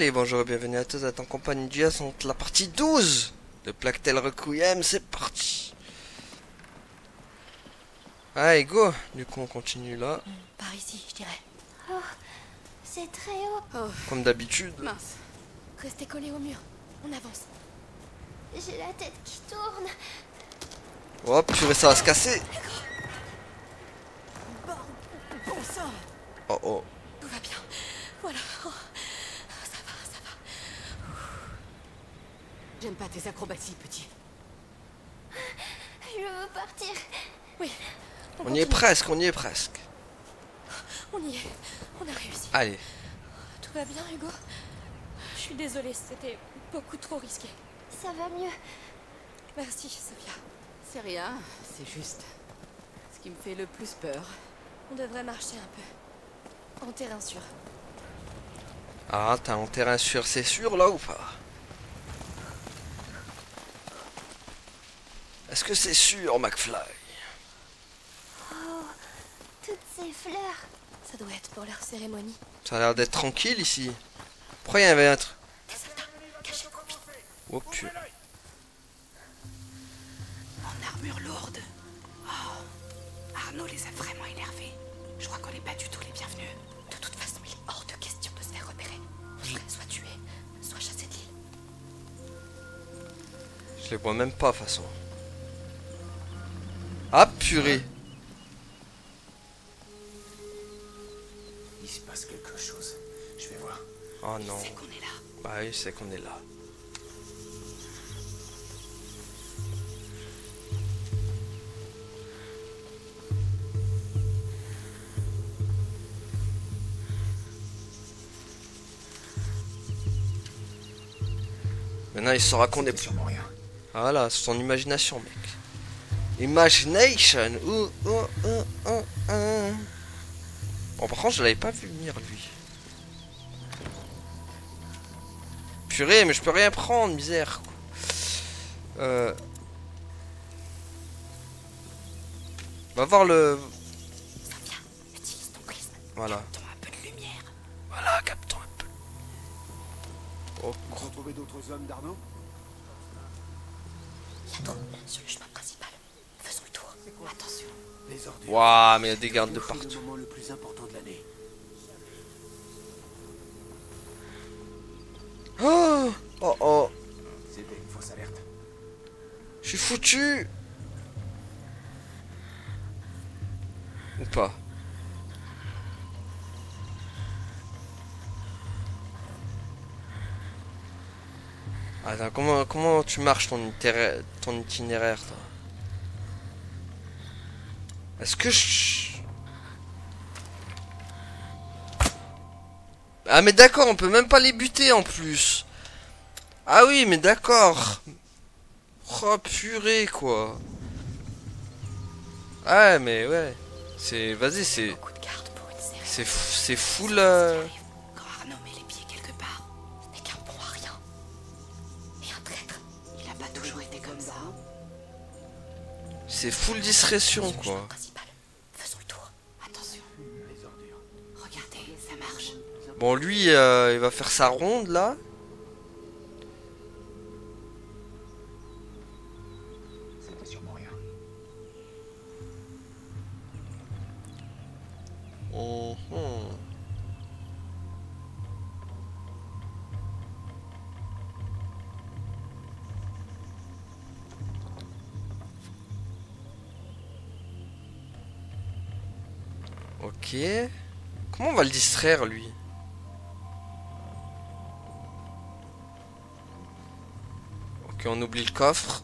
Allez, bonjour et bienvenue à tous à ton compagnie du sont la partie 12 de Plague Tale Requiem, c'est parti. Allez, go. Du coup, on continue là. Par ici, je dirais. Oh, c'est très haut. Oh, Comme d'habitude. mince. Restez collés au mur. On avance. J'ai la tête qui tourne. Hop, purée, ça va se casser. Bon sang. Oh oh. Tout va bien. Voilà. Oh, ça va, ça va. J'aime pas tes acrobaties, petit. Je veux partir. Oui. On y est presque, on y est presque. On y est. On a réussi. Allez. Tout va bien, Hugo? Je suis désolée, c'était beaucoup trop risqué. Ça va mieux. Merci, Sophia. C'est rien, c'est juste ce qui me fait le plus peur. On devrait marcher un peu. En terrain sûr. Ah, t'as un terrain sûr, c'est sûr là ou pas? Est-ce que c'est sûr, McFly? Oh, toutes ces fleurs. Ça doit être pour leur cérémonie. Ça a l'air d'être tranquille ici. Pourquoi il y avait un truc? Des soldats, cachez-vous vite. Oh putain. En armure lourde. Oh, Arnaud les a vraiment énervés. Je crois qu'on n'est pas du tout les bienvenus. De toute façon, il est hors de question de se faire repérer. On serait soit tué, soit chassé de l'île. Je les vois même pas, de toute façon. Ah, purée. Il se passe quelque chose. Je vais voir. Oh non. C'est qu'on est là. Bah oui, c'est qu'on est là. Maintenant, il saura qu'on est... Sûrement rien. Voilà, c'est son imagination, mec. Imagination. Bon, par contre, je l'avais pas vu venir, lui. Purée, mais je peux rien prendre, misère. Va voir le... Sophia, utilise ton prisme. Voilà. Captons un peu de lumière. Voilà, captons un peu. Oh, Vous retrouvez d'autres hommes d'Arnaud? Bientôt, sur le chemin principal. Faisons le tour. Attention. Les ordures. waouh, mais il y a des gardes de C'est le partout. moment le plus important de l'année. Oh, oh, oh. C'était une fausse alerte. Je suis foutu. Ou pas. Attends, comment tu marches ton itinéraire, toi? Est-ce que je... Ah mais d'accord, on peut même pas les buter en plus. Ah oui, mais d'accord. Oh purée, quoi. Ouais, mais ouais. C'est... Vas-y, c'est... Beaucoup de gardes pour une série. C'est full... Quand Arnaud met les pieds quelque part, Ce n'est qu'un pont à rien. Et un traître. il a pas toujours été comme ça. C'est full discrétion, Sur le chemin quoi. principal. Faisons le tour. Attention. Les ordures. Regardez, ça marche. Bon, lui, il va faire sa ronde, là. C'était sûrement rien. Mhm. Ok. Comment on va le distraire, lui? Ok, on oublie le coffre.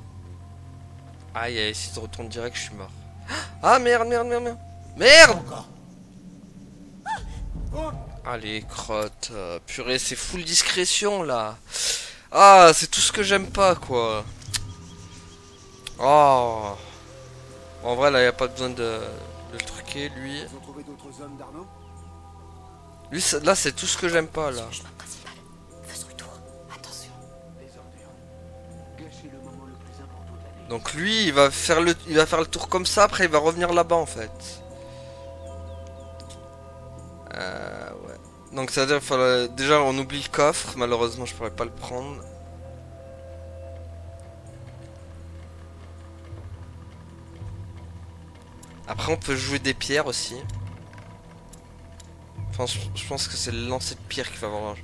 Aïe, aïe, si je retourne direct, je suis mort. Ah, merde, merde, merde, merde. Merde! Allez, crotte. Purée, c'est full discrétion, là. Ah, c'est tout ce que j'aime pas, quoi. Oh. En vrai, là, y a pas besoin de le truquer, lui. Vous retrouvez d'autres hommes d'Arnaud? Lui, là, c'est tout ce que j'aime pas, là. Sur le chemin principal. Faisons le tour. Attention. Les ordures. Gâchez le moment le plus important de l'année. Donc lui, il va faire le tour comme ça, après il va revenir là-bas, en fait. Ouais. Donc ça veut dire qu'il fallait... Déjà on oublie le coffre, malheureusement je pourrais pas le prendre. Après on peut jouer des pierres aussi. Enfin je pense que c'est le lancer de pierre qui va avoir...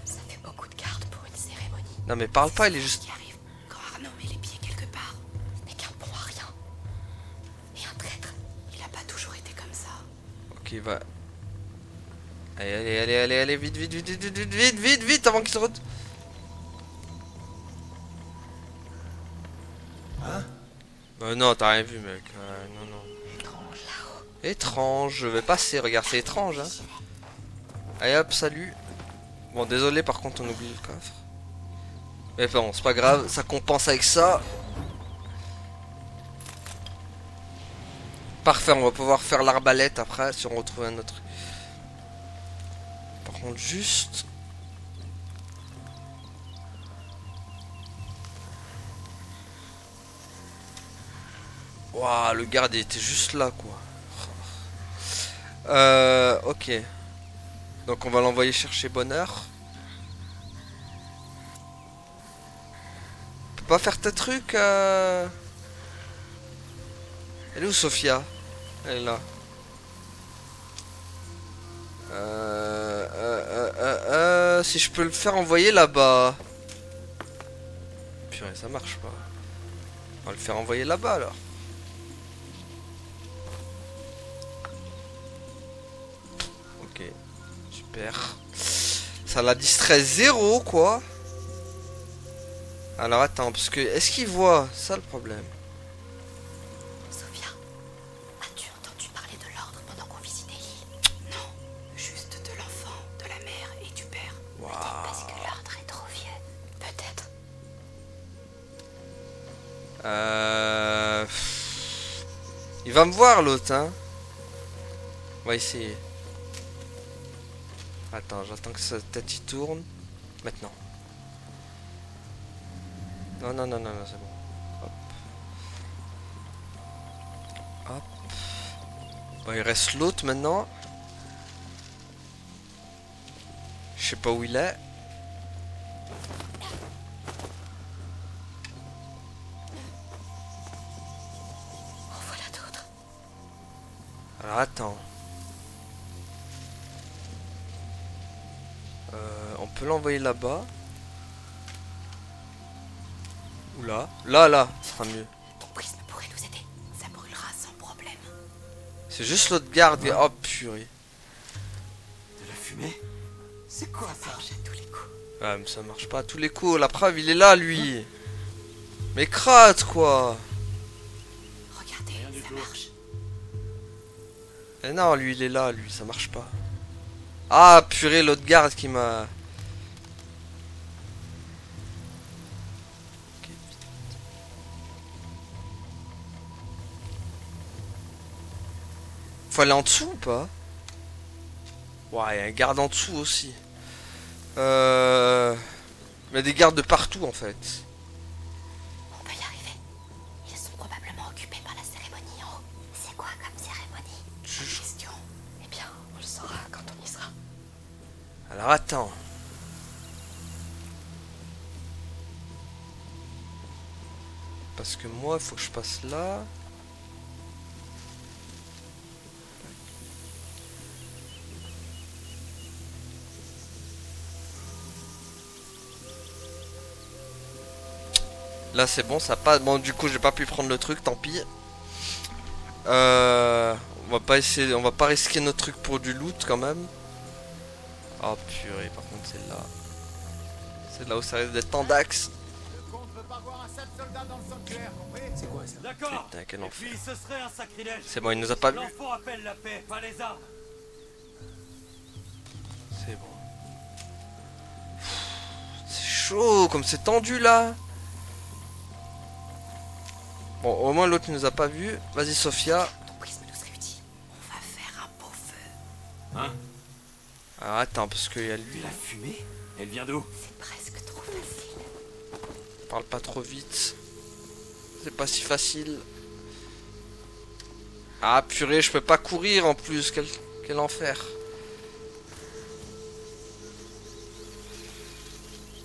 Ça fait beaucoup de gardes pour une cérémonie. Non mais parle pas, il est juste... Qui arrive quand Arnaud met les pieds quelque part. Ce n'est qu'un pont à rien. Et un traître. Il a pas toujours été comme ça. Ok, va... Allez, allez, allez, allez, allez, vite, vite, vite, vite, vite, vite, vite, vite, vite, avant qu'il se retourne. Hein? Non, t'as rien vu, mec. Non, non. Étrange. Étrange, je vais passer, regarde, c'est étrange, hein. Allez hop, salut. Bon, désolé, par contre, on oublie le coffre. Mais bon, c'est pas grave, ça compense avec ça. Parfait, on va pouvoir faire l'arbalète après, si on retrouve un autre. Par contre, juste... Waouh, le garde il était juste là, quoi. Ok. Donc on va l'envoyer chercher Bonheur. On peut pas faire tes trucs Elle est où Sophia? Elle est là. Si je peux le faire envoyer là-bas. Purée, ça marche pas. On va le faire envoyer là-bas alors. Ok, super. Ça la distrait zéro quoi. Alors attends, parce que est-ce qu'il voit? C'est ça le problème. Sophia, as-tu entendu parler de l'ordre pendant qu'on visitait l'île? Non, juste de l'enfant, de la mère et du père. Parce que l'ordre est trop vieux. Peut-être. Il va me voir l'autre, hein. On va essayer. Attends, j'attends que sa tête y tourne. Maintenant. Non, non, non, non, non, c'est bon. Hop. Hop. Bon, il reste l'autre maintenant. Je sais pas où il est. En voilà d'autres. Alors attends. On peut l'envoyer là-bas. Ou là. Là, ce sera mieux. Ton prisme pourrait nous aider. Ça brûlera sans problème. C'est juste l'autre garde. Oh purée. De la fumée? C'est quoi ça? Marche à tous les coups. Ah mais ça marche pas à tous les coups. La preuve il est là lui. Mais crate quoi. Regardez, ça marche. Eh non lui il est là lui. Ça marche pas. Ah purée l'autre garde qui m'a... Ok, vite. Faut aller en dessous ou pas? Ouais, il y a un garde en dessous aussi. Il y a des gardes de partout en fait. On peut y arriver. Ils sont probablement occupés par la cérémonie en haut. C'est quoi comme cérémonie? Je- Question. Eh bien, on le saura quand on y sera. Alors attends. Parce que moi, il faut que je passe là. Là c'est bon, ça passe. Bon du coup j'ai pas pu prendre le truc, tant pis. On va pas essayer, on va pas risquer notre truc pour du loot quand même. Oh purée, par contre c'est là. C'est là où ça risque d'être tendax. Le comte veut pas voir un seul soldat dans le sanctuaire, compris? C'est quoi ça? D'accord. Putain, quel Et enfer. puis ce serait un sacrilège. C'est bon, il nous a pas vu. L'enfant appelle la paix, pas les armes. C'est bon. C'est chaud, comme c'est tendu là. Bon, au moins l'autre nous a pas vu. Vas-y Sophia. Ton prisme nous serait utile. On va faire un beau feu. Hein? Alors attends, parce qu'il y a lui. De la fumée? Elle vient d'où? C'est presque trop facile. Parle pas trop vite. C'est pas si facile. Ah purée, je peux pas courir en plus, quel enfer.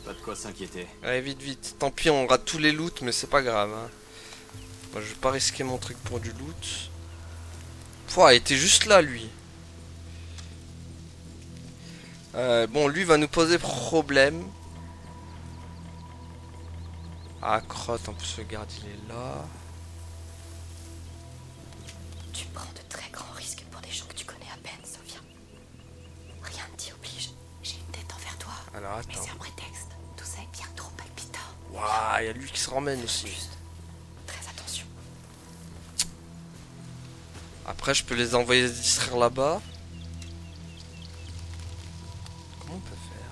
Pas de quoi s'inquiéter. Allez, vite, vite. Tant pis, on rate tous les loots, mais c'est pas grave. Hein. Moi, je vais pas risquer mon truc pour du loot. Pouah, il était juste là, lui. Bon, lui va nous poser problème. Ah, crotte, en plus, le garde, il est là. Tu prends de très grands risques pour des gens que tu connais à peine, Sophia. Rien ne t'y oblige. J'ai une tête envers toi. Alors, Mais attends. c'est un prétexte. Tout ça est bien trop palpitant. Waouh, il y a lui qui se ramène aussi. Juste, très attention. Après, je peux les envoyer se distraire là-bas. Comment on peut faire?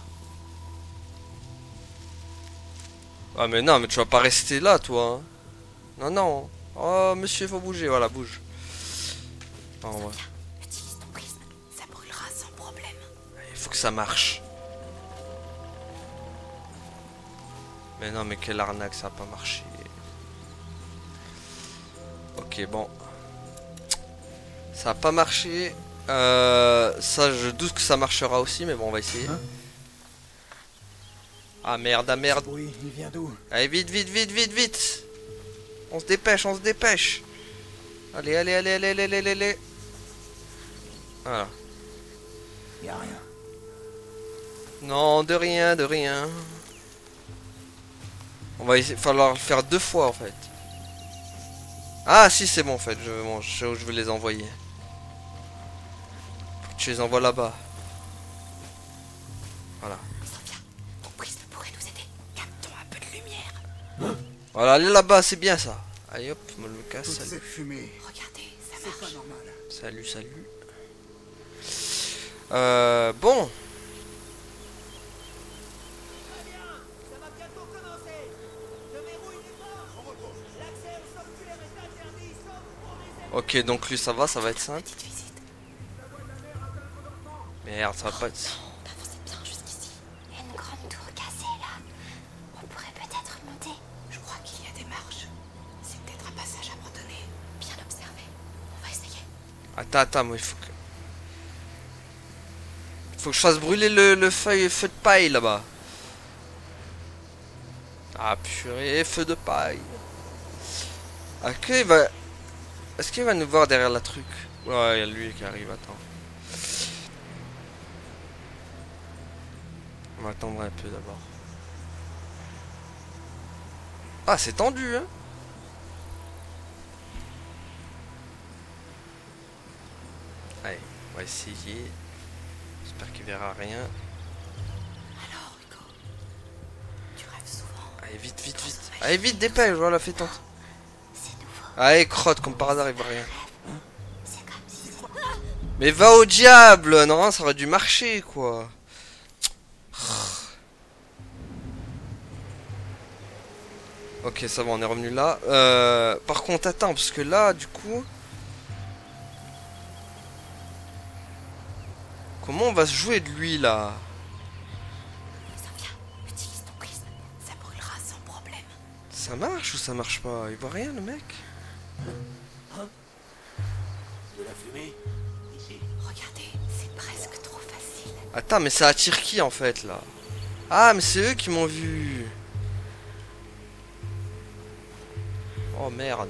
Ah, mais non, mais tu vas pas rester là, toi. Hein. Non, non. Oh, monsieur, faut bouger. Voilà, bouge. Non, ouais. Sophia, utilise ton prisme. Ça brûlera sans problème. Il faut que ça marche. Mais non, mais quelle arnaque, ça a pas marché. Ok, bon. Ça a pas marché. Ça, je doute que ça marchera aussi, mais bon, on va essayer. Hein? Ah merde, ah merde. Oui, il vient d'où? Allez, vite, vite, vite, vite, vite. On se dépêche, on se dépêche. Allez, allez, allez, allez, allez, allez, allez. Voilà. Y a rien. Non, de rien, de rien. On va essayer, falloir le faire 2 fois en fait. Ah si, c'est bon en fait, bon, je sais où je vais les envoyer. Faut que tu les envoies là-bas. Voilà. Sophia, ton prisme pourrait nous aider. Captons un peu de lumière. Voilà, allez là-bas, c'est bien ça. Allez hop, me le casse, Toute salut. cette fumée, Regardez, ça c'est pas marche. normal. Salut, salut. Bon. Ça va bientôt commencer. Je verrouille les portes. L'accès au sanctuaire est interdit, sauf pour les Ok, donc lui ça va être simple. Petite visite. Merde, ça va pas être... On avançait bien jusqu'ici. Il y a une grande tour cassée là. On pourrait peut-être monter. Je crois qu'il y a des marches. C'est peut-être un passage abandonné. Bien observé. On va essayer. Attends, attends, moi il faut que... Faut que je fasse brûler le feu de paille là-bas. Ah purée, feu de paille. Ah, est-ce qu'il va nous voir derrière la truc? Ouais, il y a lui qui arrive, attends. On va attendre un peu d'abord. Ah, c'est tendu, hein? Allez, on va essayer. J'espère qu'il verra rien. Alors, Hugo, tu rêves souvent. Allez, vite, vite, vite. Allez, vite, dépêche, voilà, fais tente. C'est nouveau. Allez, crotte, comme par hasard, il voit rien. C'est comme si Mais va au diable! Non, ça aurait dû marcher, quoi. Ok, ça va, on est revenu là. Par contre, attends, parce que là, du coup... Comment on va se jouer de lui, là? Sophia, utilise ton prisme. Ça brûlera sans problème. Ça marche ou ça marche pas? Il voit rien, le mec? De la fumée? Ici. Regardez, c'est presque trop facile. Attends, mais ça attire qui, en fait, là? Ah, mais c'est eux qui m'ont vu. Oh, merde.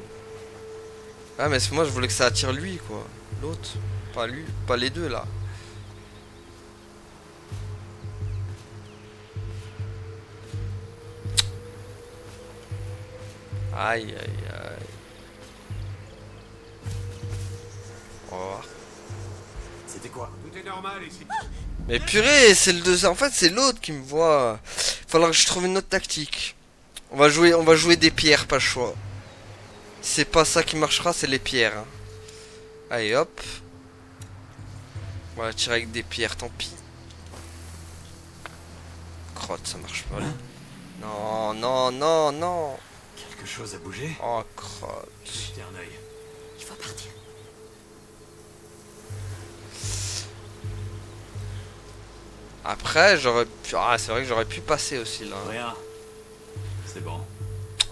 Ah, mais moi, je voulais que ça attire lui, quoi. L'autre. Pas lui, pas les deux, là. Aïe, aïe, aïe. On va voir. C'était quoi? Tout est normal ici. Mais purée, c'est le deux. En fait, c'est l'autre qui me voit. Falloir que je trouve une autre tactique. On va jouer des pierres, pas le choix. C'est pas ça qui marchera, c'est les pierres. Hein. Allez, hop. On va tirer avec des pierres, tant pis. Crotte, ça marche pas. Là. Non, non, non, non. Quelque chose a bougé? Oh, crotte. Je vais jeter un œil. Il faut partir. Après, j'aurais pu... Ah, c'est vrai que j'aurais pu passer aussi, là. Rien. C'est bon.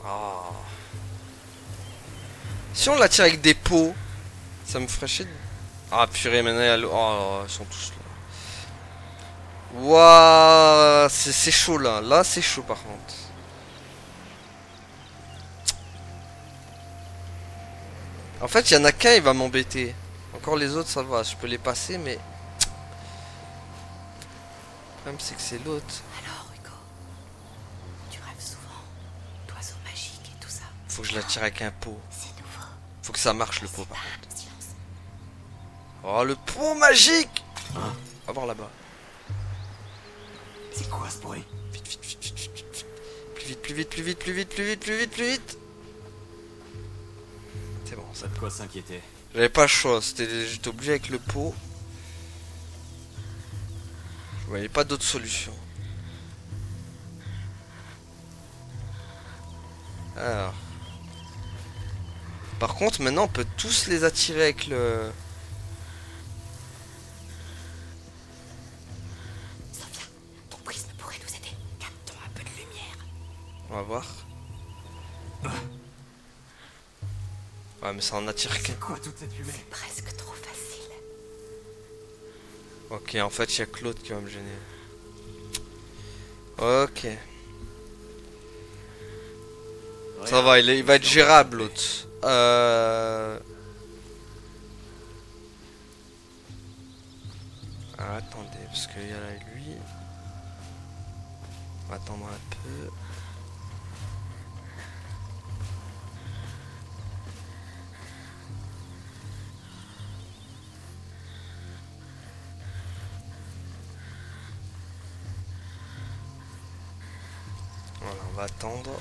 Ah. Si on la tire avec des pots, Ça me ferait chier. Ah purée, maintenant il y a l'eau. Oh, ils sont tous là. Waouh, c'est chaud là. Là, c'est chaud par contre. En fait, il y en a qu'un, il va m'embêter. Encore les autres, ça va. Je peux les passer, mais... Le problème, c'est que c'est l'autre. Alors, Hugo, tu rêves souvent d'oiseaux magiques et tout ça. Faut que je la tire avec un pot. C'est nouveau. Faut que ça marche le pot par contre. Silence. Oh, le pot magique. On va voir là-bas. C'est quoi ce bruit? Vite, vite, vite, vite, vite, vite. Plus vite, plus vite, plus vite, plus vite, plus vite, plus vite, plus vite. C'est bon, ça. Pas de quoi s'inquiéter. J'avais pas le choix, j'étais obligé avec le pot. Je voyais pas d'autre solution. Alors. Par contre, maintenant on peut tous les attirer avec le... Sophia, ton prisme pourrait nous aider. Captons un peu de lumière. On va voir. Ouais, mais ça en attire qu'un. C'est quoi toute cette fumée? Presque trop facile. Ok, en fait, il y a que l'autre qui va me gêner. Ok. Ça va, il va être gérable, l'autre. Ah, attendez, parce qu'il y a là lui. On va attendre un peu. Voilà, on va attendre.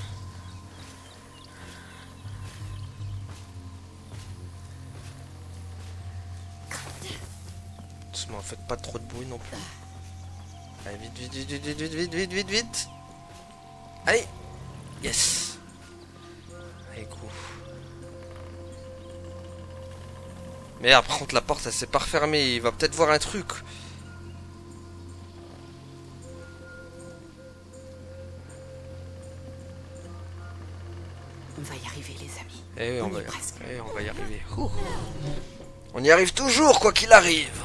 Doucement, faites pas trop de bruit non plus. Allez, vite, vite, vite, vite, vite, vite, vite, vite, vite, vite. Allez. Yes. Allez, go. Merde, par contre, la porte, elle s'est pas refermée. Il va peut-être voir un truc. On va y arriver, les amis. Eh oui, On on va y est y presque. arriver. On va y arriver. Ouh. On y arrive toujours, quoi qu'il arrive.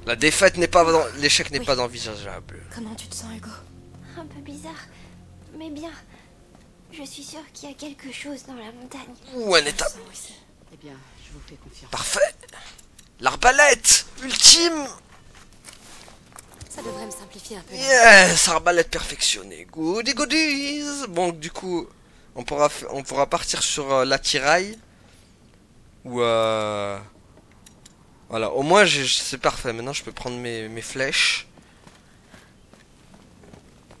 La défaite n'est pas... L'échec n'est Oui. pas envisageable. Comment tu te sens, Hugo? Un peu bizarre, mais bien. Je suis sûre qu'il y a quelque chose dans la montagne. Ouh, un étape. Je sens aussi. Eh bien, je vous fais confiance. Parfait. L'arbalète ultime. Ça devrait me simplifier un peu. Yes, arbalète perfectionnée. Goody goodies. Bon, du coup, on pourra partir sur l'attirail. Ou voilà, au moins c'est parfait. Maintenant, je peux prendre mes flèches.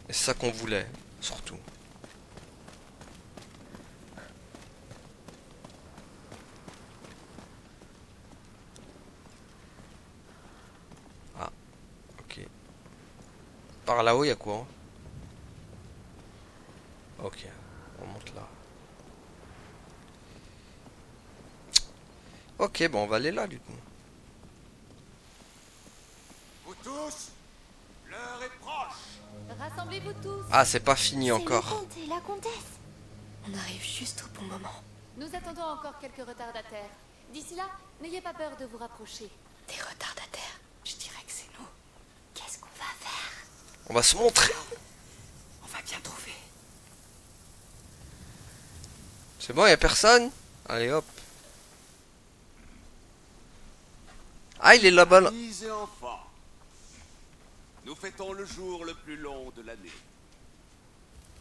Et c'est ça qu'on voulait, surtout. Ah, ok. Par là-haut, il y a quoi? Ok, on monte là. Ok, bon, on va aller là, du coup. Vous tous, l'heure est proche. Rassemblez-vous tous. Ah, c'est pas fini C'est le encore. comte et la comtesse. On arrive juste au bon moment. Nous attendons encore quelques retardataires. D'ici là, n'ayez pas peur de vous rapprocher. Des retardataires. Je dirais que c'est nous. Qu'est-ce qu'on va faire? On va se montrer. On va bien trouver. C'est bon, y a personne? Allez, hop. Ah, il est là-bas. Là. Amis et enfants, nous fêtons le jour le plus long de l'année.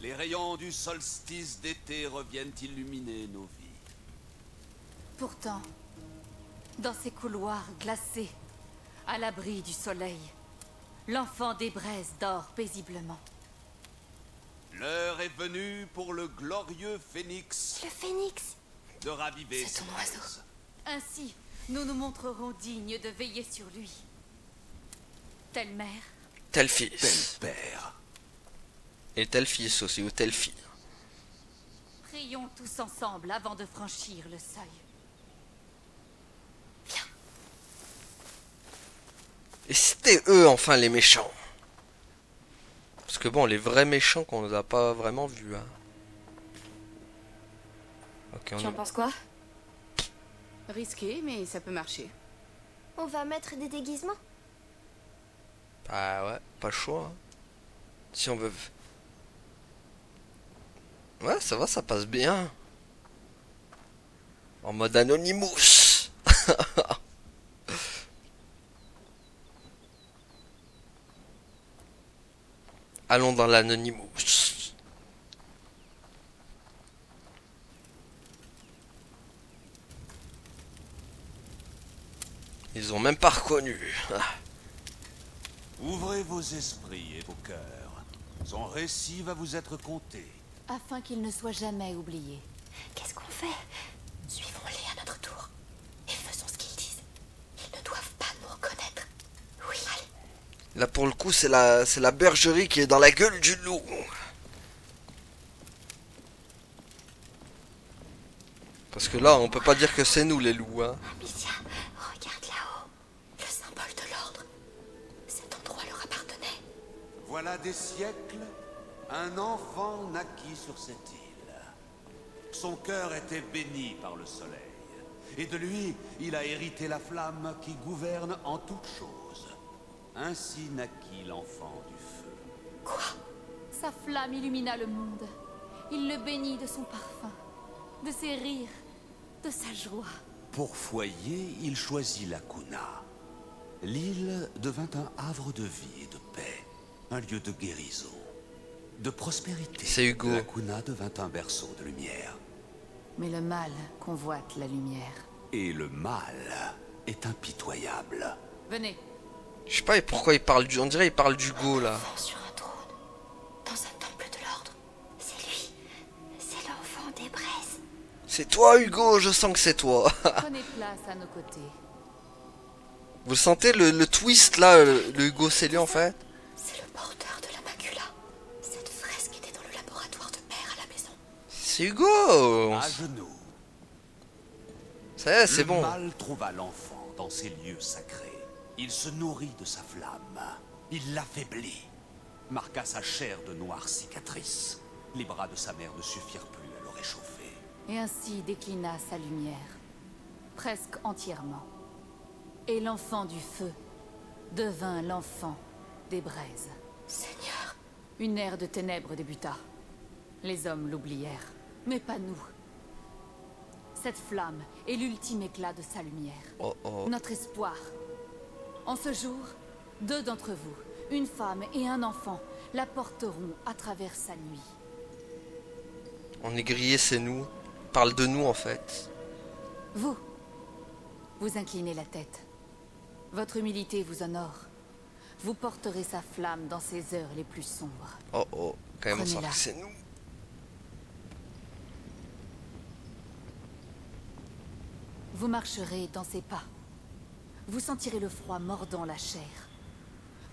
Les rayons du solstice d'été reviennent illuminer nos vies. Pourtant, dans ces couloirs glacés, à l'abri du soleil, l'enfant des braises dort paisiblement. L'heure est venue pour le glorieux phénix Le phénix. de raviver C'est ses ton oiseau. braises. Ainsi, nous nous montrerons dignes de veiller sur lui. Telle mère, Tel fils. Père, Et tel fils aussi, ou telle fille. prions tous ensemble avant de franchir le seuil. Et c'était eux, enfin, les méchants. Parce que bon, les vrais méchants qu'on nous a pas vraiment vus. Hein. Ok. Ok, Tu en penses quoi? Risqué, mais ça peut marcher. On va mettre des déguisements? Ah ouais, pas le choix. Hein. Si on veut... Ouais, ça va, ça passe bien. En mode Anonymous. Allons dans l'Anonymous. Ils ont même pas reconnu. Ouvrez vos esprits et vos cœurs. Son récit va vous être conté. Afin qu'il ne soit jamais oublié. Qu'est-ce qu'on fait? Suivons-les à notre tour. Et faisons ce qu'ils disent. Ils ne doivent pas nous reconnaître. Oui, allez. Là pour le coup c'est la bergerie qui est dans la gueule du loup. Parce que là on peut pas dire que c'est nous les loups hein. Amicia, regarde là-haut. Le symbole de l'ordre. Cet endroit leur appartenait. Voilà des siècles, un enfant naquit sur cette île. Son cœur était béni par le soleil. Et de lui, il a hérité la flamme qui gouverne en toutes choses. Ainsi naquit l'enfant du feu. Sa flamme illumina le monde. Il le bénit de son parfum, de ses rires, de sa joie. Pour foyer, il choisit la Cuna. L'île devint un havre de vie et de paix, un lieu de guérison, de prospérité. C'est Hugo. La Cuna devint un berceau de lumière. Mais le mal convoite la lumière. Et le mal est impitoyable. Venez. Je sais pas pourquoi il parle du... On dirait il parle d'Hugo là. Sur un trône. Dans un temple de l'ordre. C'est lui. C'est l'enfant des braises. C'est toi Hugo, je sens que c'est toi. Prenez place à nos côtés. Vous sentez le twist là, le Hugo c'est lui en fait. C'est le porteur de la macula. Cette fresque était dans le laboratoire de père à la maison. C'est Hugo. À genoux. Ça y est, c'est Le bon. mal trouva l'enfant dans ces lieux sacrés. Il se nourrit de sa flamme. Il l'affaiblit. Marqua sa chair de noires cicatrices. Les bras de sa mère ne suffirent plus à le réchauffer. Et ainsi déclina sa lumière. Presque entièrement. Et l'enfant du feu devint l'enfant des braises. Seigneur. Une ère de ténèbres débuta. Les hommes l'oublièrent, mais pas nous. Cette flamme est l'ultime éclat de sa lumière. Oh oh. Notre espoir. En ce jour, 2 d'entre vous, une femme et un enfant, la porteront à travers sa nuit. On est grillé, c'est nous. Il parle de nous en fait. Vous, vous inclinez la tête. Votre humilité vous honore. Vous porterez sa flamme dans ces heures les plus sombres. Oh oh, quand même on sent Prenez-la. que c'est nous. Vous marcherez dans ses pas. Vous sentirez le froid mordant la chair.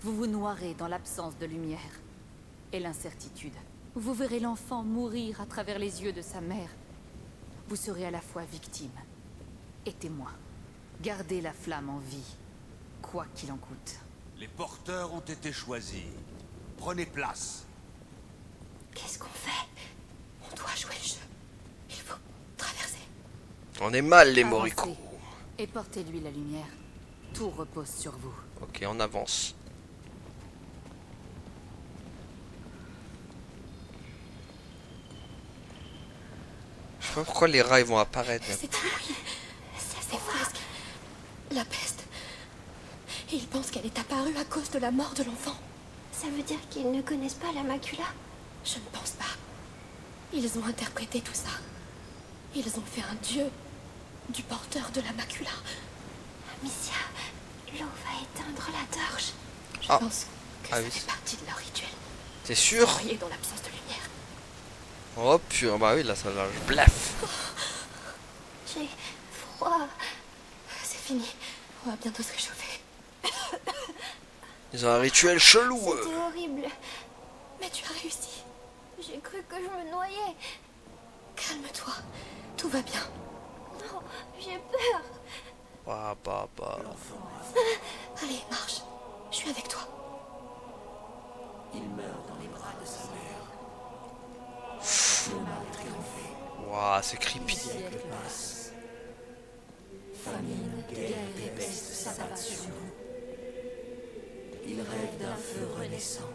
Vous vous noierez dans l'absence de lumière et l'incertitude. Vous verrez l'enfant mourir à travers les yeux de sa mère. Vous serez à la fois victime et témoin. Gardez la flamme en vie, quoi qu'il en coûte. Les porteurs ont été choisis. Prenez place. Qu'est-ce qu'on fait? On doit jouer le jeu. Il faut traverser. On est mal les Avancez moricots. et portez-lui la lumière. Tout repose sur vous. Ok, on avance. Je sais pas pourquoi les rats ils vont apparaître. mais- C'est lui. C'est ces fresques. La peste. Ils pensent qu'elle est apparue à cause de la mort de l'enfant. Ça veut dire qu'ils ne connaissent pas la macula? Je ne pense pas. Ils ont interprété tout ça. Ils ont fait un dieu du porteur de la macula. Amicia, l'eau va éteindre la torche. Je Ah. pense que Ah ça oui. fait partie de leur rituel. T'es sûr? Briller dans l'absence de lumière. Oh pur, bah oui là ça là, je blaffe. J'ai froid. C'est fini. On va bientôt se réchauffer. Ils ont un rituel chelou. C'était horrible. Mais tu as réussi. J'ai cru que je me noyais. Calme-toi. Tout va bien. Non, j'ai peur. Bah bah bah. Allez, marche. Je suis avec toi. Waouh, c'est creepy. Siècle passe. Famine, guerre et peste s'abattent sur vous. Il rêve d'un feu renaissant.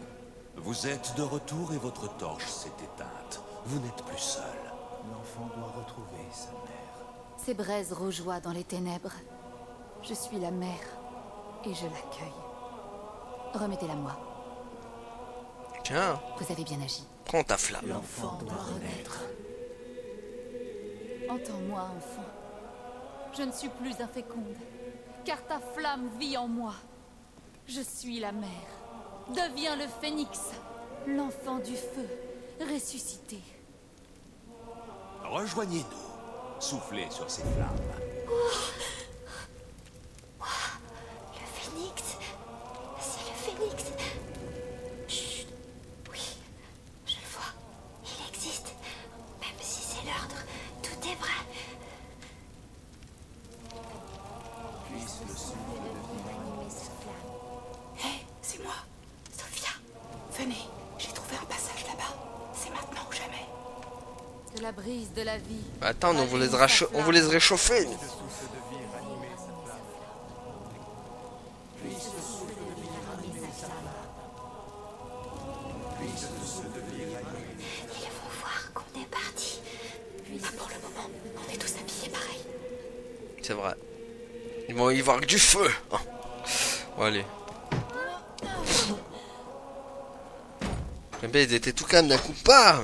Vous êtes de retour et votre torche s'est éteinte. Vous n'êtes plus seul. L'enfant doit retrouver sa mère. Ces braises rougeoient dans les ténèbres. Je suis la mère et je l'accueille. Remettez-la moi. Tiens, Vous avez bien agi. prends ta flamme. L'enfant doit renaître. Entends-moi, enfant. Je ne suis plus inféconde, car ta flamme vit en moi. Je suis la mère. Deviens le phénix, l'enfant du feu, ressuscité. Rejoignez-nous. Soufflez sur ces flammes. Le phénix. C'est le phénix. Chut. Oui, je le vois. Il existe. Même si c'est l'ordre, tout est vrai. Puisse le sang Animer ce flamme. Hé, c'est moi. Sophia. Venez, j'ai trouvé un passage là-bas. C'est maintenant ou jamais. De la brise de la vie. Attends, on vous les, Allume sa on vous les flamme. réchauffer. Ils vont voir qu'on est parti. Pas pour le moment. On est tous habillés pareil. C'est vrai. Ils vont y voir que du feu. Hein. Bon, allez. Mais ils étaient tout calmes d'un coup pas.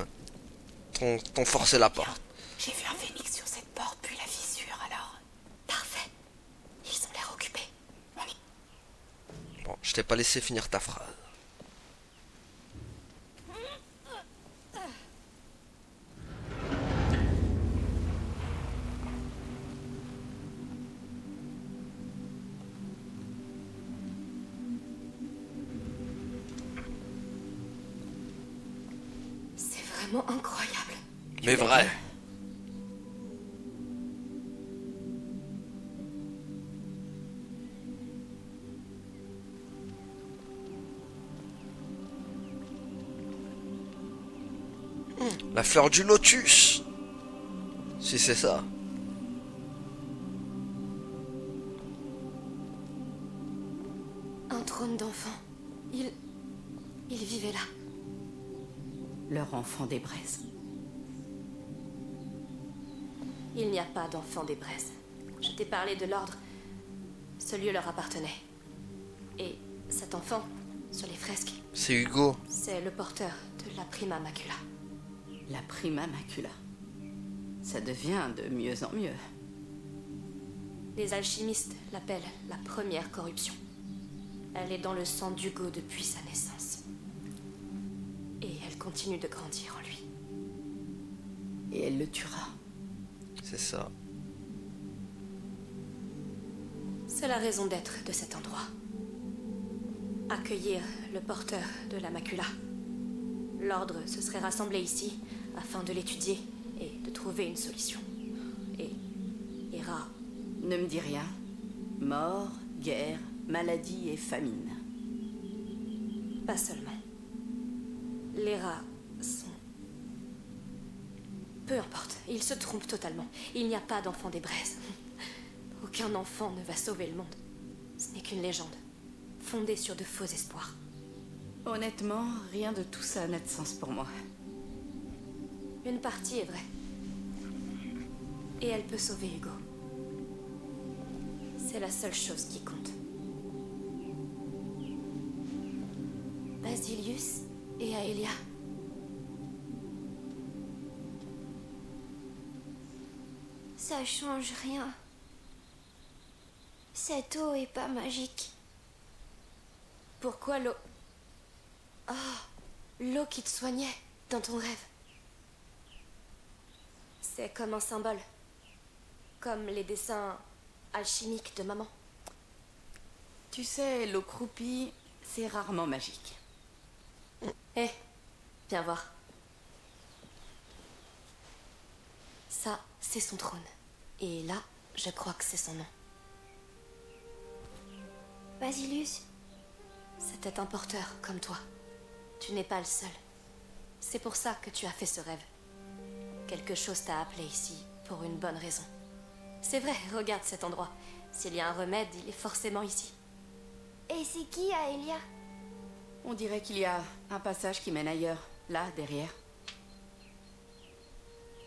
T'ont forcé la porte. J'ai vu un phénix sur cette porte, puis la fissure, alors. Parfait. Ils ont l'air occupés. Bon, je t'ai pas laissé finir ta phrase. C'est vraiment incroyable. Mais vrai. La fleur du lotus. Si c'est ça. Un trône d'enfant. Il vivait là. Leur enfant des braises. Il n'y a pas d'enfant des braises. Je t'ai parlé de l'ordre. Ce lieu leur appartenait. Et cet enfant, sur les fresques, C'est Hugo. c'est le porteur de la Prima Macula. La Prima Macula. Ça devient de mieux en mieux. Les alchimistes l'appellent la première corruption. Elle est dans le sang d'Hugo depuis sa naissance. Et elle continue de grandir en lui. Et elle le tuera. C'est ça. C'est la raison d'être de cet endroit. Accueillir le porteur de la Macula. L'ordre se serait rassemblé ici afin de l'étudier et de trouver une solution. Et Hera, Ne me dis rien. Mort, guerre, maladie et famine. pas seulement. Les rats sont... Peu importe, ils se trompent totalement. Il n'y a pas d'enfant des braises. Aucun enfant ne va sauver le monde. Ce n'est qu'une légende, fondée sur de faux espoirs. Honnêtement, rien de tout ça n'a de sens pour moi. Une partie est vraie. Et elle peut sauver Hugo. C'est la seule chose qui compte. Basilius et Aelia. Ça change rien. Cette eau est pas magique. Pourquoi l'eau... Oh, l'eau qui te soignait dans ton rêve. C'est comme un symbole. Comme les dessins alchimiques de maman. Tu sais, l'eau croupie, c'est rarement magique. Hé, viens voir. Ça, c'est son trône. Et là, je crois que c'est son nom. Basilius. C'était un porteur comme toi. Tu n'es pas le seul. C'est pour ça que tu as fait ce rêve. Quelque chose t'a appelé ici, pour une bonne raison. C'est vrai, regarde cet endroit. S'il y a un remède, il est forcément ici. Et c'est qui, Aelia? On dirait qu'il y a un passage qui mène ailleurs, là, derrière.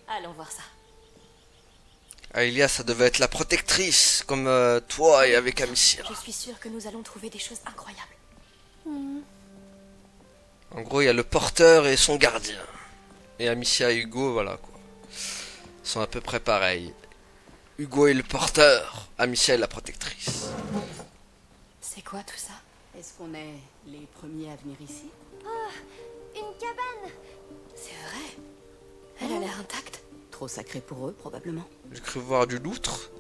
Allons voir ça. Aelia, ça devait être la protectrice, comme toi et avec Amicia. Je suis sûre que nous allons trouver des choses incroyables. En gros, il y a le porteur et son gardien. Et Amicia et Hugo, voilà quoi. Sont à peu près pareils. Hugo est le porteur, Amicia est la protectrice. C'est quoi tout ça? Est-ce qu'on est les premiers à venir ici? Oh, une cabane! C'est vrai. Elle a l'air intacte. Trop sacré pour eux, probablement. J'ai cru voir du loutre.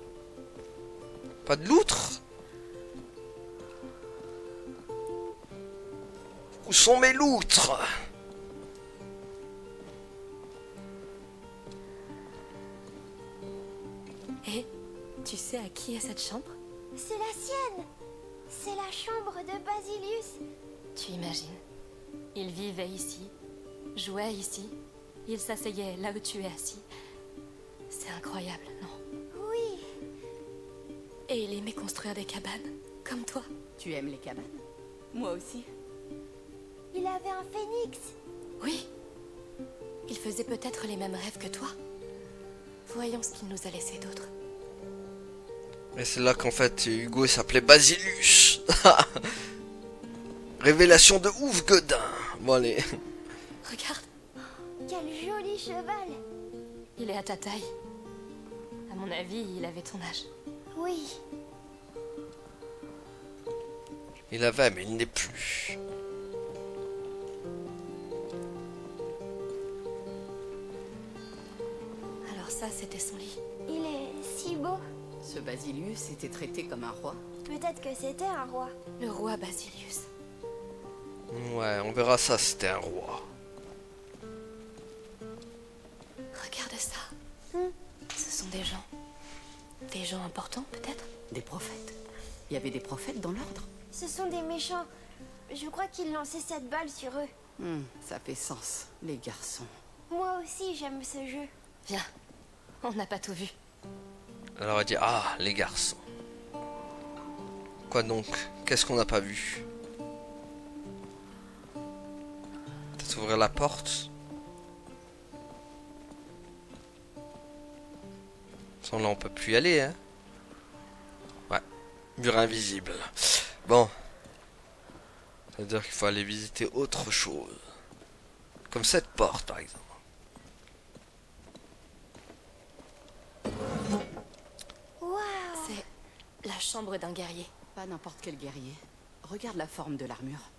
Pas de loutre? Où sont mes loutres? Et tu sais à qui est cette chambre? C'est la sienne! C'est la chambre de Basilius! Tu imagines? Il vivait ici, jouait ici, il s'asseyait là où tu es assis. C'est incroyable, non? Oui! Et il aimait construire des cabanes, comme toi. Tu aimes les cabanes? Moi aussi. Il avait un phénix! Oui. Il faisait peut-être les mêmes rêves que toi. Voyons ce qu'il nous a laissé d'autre. Et c'est là qu'en fait Hugo s'appelait Basilius. Révélation de ouf, Godin. Bon allez. Regarde, Quel joli cheval! il est à ta taille. À mon avis, il avait ton âge. Oui, Il avait, mais il n'est plus. Alors ça, c'était son lit. il est si beau. Ce Basilius était traité comme un roi. Peut-être que c'était un roi. Le roi Basilius. Ouais, on verra ça, c'était un roi. Regarde ça. Hmm. Ce sont des gens. Des gens importants, peut-être? Des prophètes. Il y avait des prophètes dans l'ordre. Ce sont des méchants. Je crois qu'ils lançaient cette balle sur eux. Ça fait sens, les garçons. Moi aussi, j'aime ce jeu. Viens. On n'a pas tout vu. Alors elle dit, ah, les garçons. Quoi donc? Qu'est-ce qu'on n'a pas vu? Peut-être ouvrir la porte? Sans là on peut plus y aller, hein? Ouais. Mur invisible. Bon. Ça veut dire qu'il faut aller visiter autre chose. Comme cette porte par exemple. Waouh! C'est la chambre d'un guerrier. Pas n'importe quel guerrier. Regarde la forme de l'armure.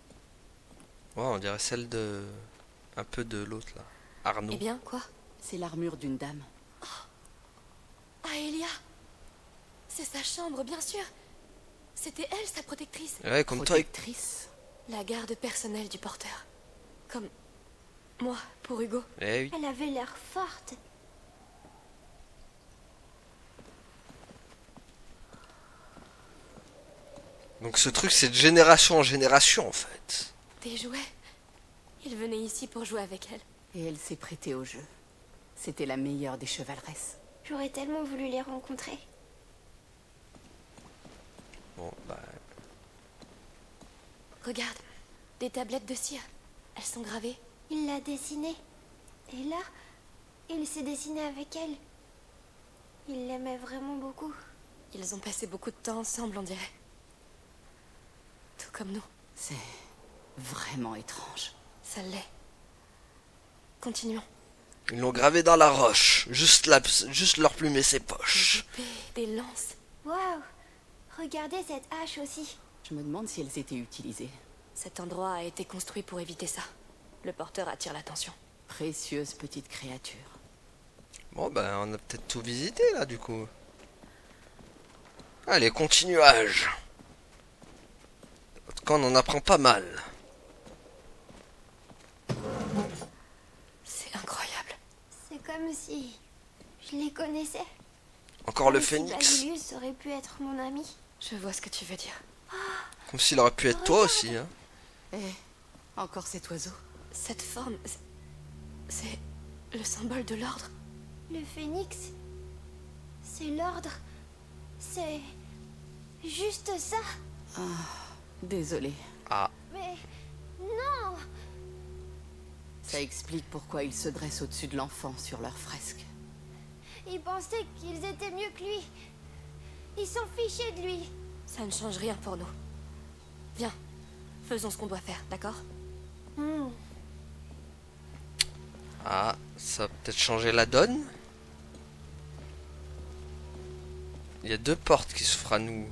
Ouais, on dirait celle de... un peu de l'autre là. Arnaud. Eh bien, quoi? C'est l'armure d'une dame. Aelia! C'est sa chambre, bien sûr. C'était elle, sa protectrice. Ouais, comme toi. Protectrice. La garde personnelle du porteur. Comme moi, pour Hugo. Eh oui. Elle avait l'air forte. Donc ce truc c'est de génération en génération en fait. Des jouets. Il venait ici pour jouer avec elle. Et elle s'est prêtée au jeu. C'était la meilleure des chevaleresses. J'aurais tellement voulu les rencontrer. Bon, bah... Regarde, des tablettes de cire. Elles sont gravées. Il l'a dessinée. Et là, il s'est dessiné avec elle. Il l'aimait vraiment beaucoup. Ils ont passé beaucoup de temps ensemble, on dirait. Tout comme nous. C'est vraiment étrange. Ça l'est. Continuons. Ils l'ont gravé dans la roche. Juste leur plume et ses poches. Des épées, des lances. Waouh! Regardez cette hache aussi. Je me demande si elles étaient utilisées. Cet endroit a été construit pour éviter ça. Le porteur attire l'attention. Précieuse petite créature. Bon, bah on a peut-être tout visité là du coup. Allez, continuage. En tout cas, on en apprend pas mal. C'est incroyable. C'est comme si je les connaissais. Encore le Comme si phénix. Basilius aurait pu être mon ami. Je vois ce que tu veux dire. Comme s'il aurait pu être toi aussi. Hein. Encore cet oiseau. Cette forme, c'est le symbole de l'ordre. Le phénix, c'est l'ordre. C'est juste ça. Désolée. Ah, Mais non. Ça explique pourquoi ils se dressent au-dessus de l'enfant sur leur fresque. Ils pensaient qu'ils étaient mieux que lui. Ils s'en fichaient de lui. Ça ne change rien pour nous. Viens, faisons ce qu'on doit faire, d'accord? ah, ça va peut-être changer la donne. Il y a deux portes qui s'ouvrent à nous.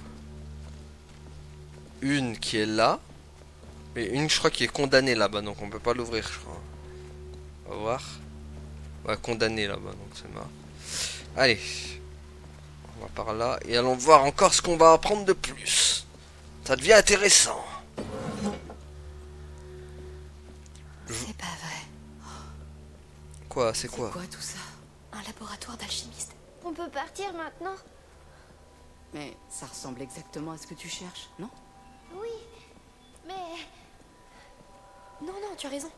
Une qui est là. Et une, je crois, qui est condamnée là-bas. Donc on peut pas l'ouvrir, je crois. On va voir. Ouais, condamnée là-bas. Donc c'est mort. Allez. On va par là. Et allons voir encore ce qu'on va apprendre de plus. Ça devient intéressant. C'est pas vrai. Quoi, c'est quoi? Quoi tout ça? Un laboratoire d'alchimiste. On peut partir maintenant? Mais ça ressemble exactement à ce que tu cherches, non? Oui, mais Non, non, tu as raison.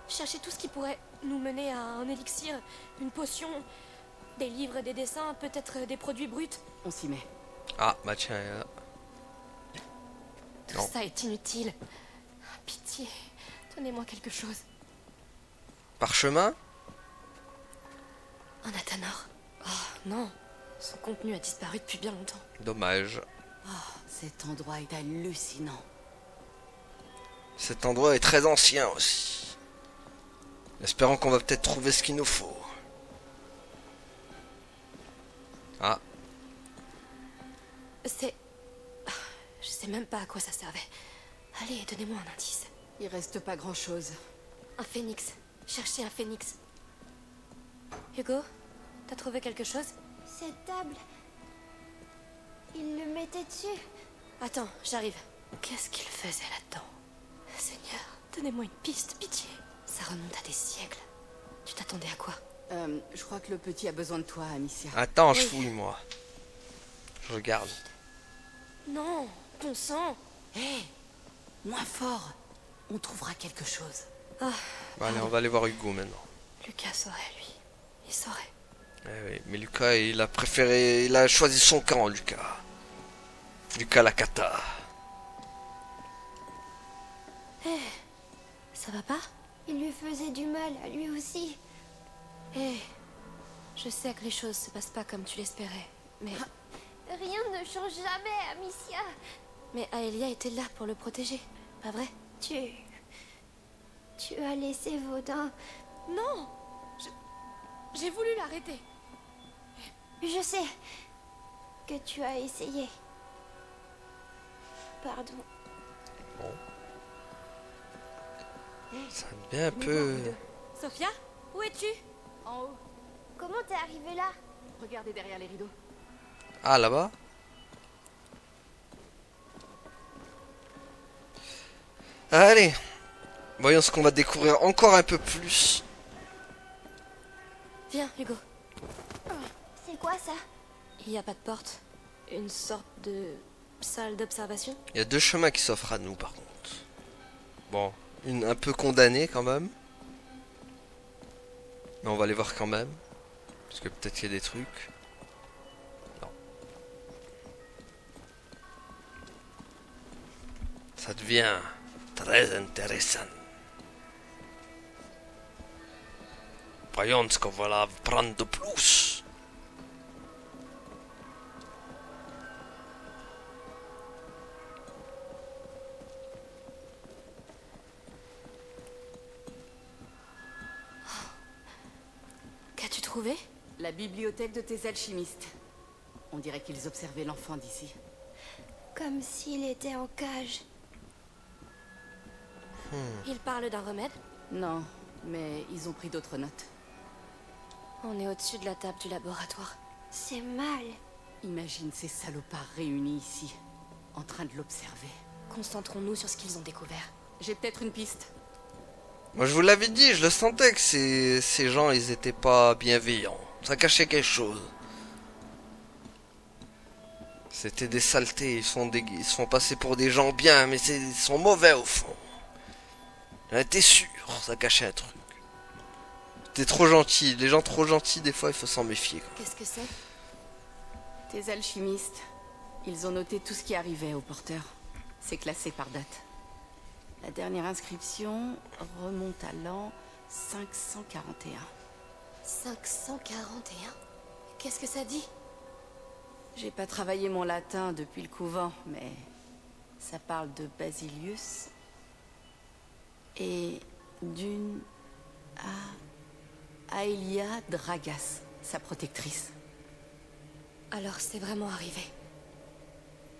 Chercher tout ce qui pourrait nous mener à un élixir, une potion, des livres et des dessins, peut-être des produits bruts. On s'y met. Ah, bah tiens. Là. Tout Non. ça est inutile. Pitié, donnez-moi quelque chose. Parchemin? Un Athanor. Oh, non. Son contenu a disparu depuis bien longtemps. Dommage. Cet endroit est hallucinant. Cet endroit est très ancien aussi. Espérons qu'on va peut-être trouver ce qu'il nous faut. Ah, C'est... Je sais même pas à quoi ça servait. Allez, donnez-moi un indice. Il reste pas grand-chose. Un phénix. Cherchez un phénix. Hugo, t'as trouvé quelque chose? cette table, il le mettait dessus. Attends, j'arrive. Qu'est-ce qu'il faisait là-dedans? Seigneur, donnez-moi une piste, pitié. Ça remonte à des siècles. Tu t'attendais à quoi? Je crois que le petit a besoin de toi, Amicia. attends, je Oui. fouille moi. Je regarde. Non, bon sang. Hé, moins fort. On trouvera quelque chose. Ah, Bah, allez, on va aller voir Hugo maintenant. Lucas saurait, lui. Il saurait. Eh oui, mais Lucas, il a préféré... Il a choisi son camp, Lucas. Lucas Lakata. Ça va pas? Il lui faisait du mal à lui aussi. Je sais que les choses se passent pas comme tu l'espérais. Mais Rien ne change jamais, Amicia. Aelia était là pour le protéger, pas vrai? Tu as laissé Vaudin. Non! J'ai voulu l'arrêter. Je sais que tu as essayé. Pardon. Ça devient un peu... Sophia, où es-tu? En haut, Comment t'es arrivée là? regardez derrière les rideaux. Ah, là-bas? Allez. Voyons ce qu'on va découvrir encore un peu plus. Viens, Hugo. C'est quoi ça? Il n'y a pas de porte. Une sorte de salle d'observation. Il y a deux chemins qui s'offrent à nous, par contre. Bon, une un peu condamnée quand même. Mais on va aller voir quand même. Parce que peut-être qu'il y a des trucs. Non. Ça devient très intéressant. Voyons ce qu'on va là prendre de plus. Qu'as-tu trouvé? La bibliothèque de tes alchimistes. On dirait qu'ils observaient l'enfant d'ici. Comme s'il était en cage. Il parle d'un remède? Non, mais ils ont pris d'autres notes. On est au-dessus de la table du laboratoire. C'est mal. Imagine ces salopards réunis ici, en train de l'observer. Concentrons-nous sur ce qu'ils ont découvert. J'ai peut-être une piste. Moi je vous l'avais dit, je le sentais que ces gens ils étaient pas bienveillants. Ça cachait quelque chose. C'était des saletés, ils se font passer pour des gens bien, mais ils sont mauvais au fond. J'en étais sûr, ça cachait un truc. T'es trop gentil. Les gens trop gentils, des fois, il faut s'en méfier, quoi. Qu'est-ce que c'est? Tes alchimistes, ils ont noté tout ce qui arrivait au porteur. C'est classé par date. La dernière inscription remonte à l'an 541. 541? Qu'est-ce que ça dit? J'ai pas travaillé mon latin depuis le couvent, mais ça parle de Basilius et d'une Aelia Dragas, sa protectrice. Alors c'est vraiment arrivé.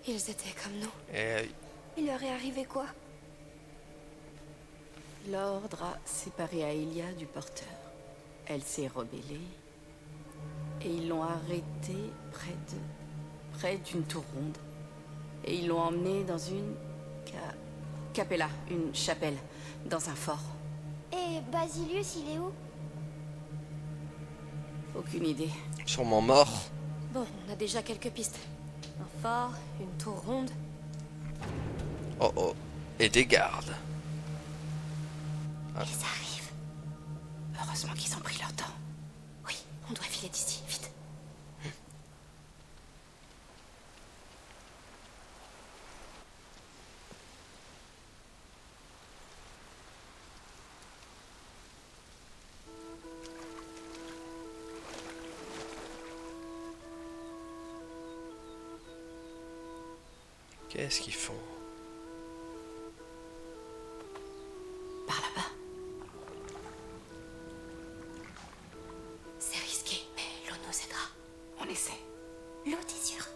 Ils étaient comme nous. Eh oui. Il leur est arrivé quoi? L'ordre a séparé Aelia du porteur. Elle s'est rebellée et ils l'ont arrêtée près d'une tour ronde. Et ils l'ont emmenée dans une capella, une chapelle, dans un fort. Et Basilius, il est où? Aucune idée. Sûrement mort. Bon, on a déjà quelques pistes. Un phare, une tour ronde. Oh oh. Et des gardes. Ils arrivent. Heureusement qu'ils ont pris leur temps. Oui, on doit filer d'ici, vite. Qu'est-ce qu'ils font? Par là-bas. C'est risqué, mais l'eau nous aidera. On essaie. L'eau, t'es sûr?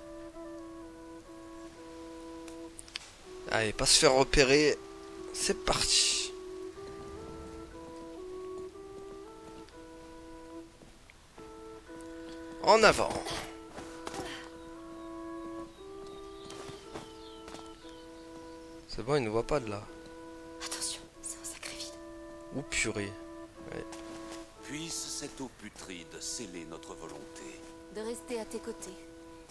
Allez, pas se faire repérer. C'est parti. En avant. C'est bon, il ne voit pas de là. Attention, c'est un sacré vide. Ou purée. Ouais. Puisse cette eau putride sceller notre volonté. De rester à tes côtés,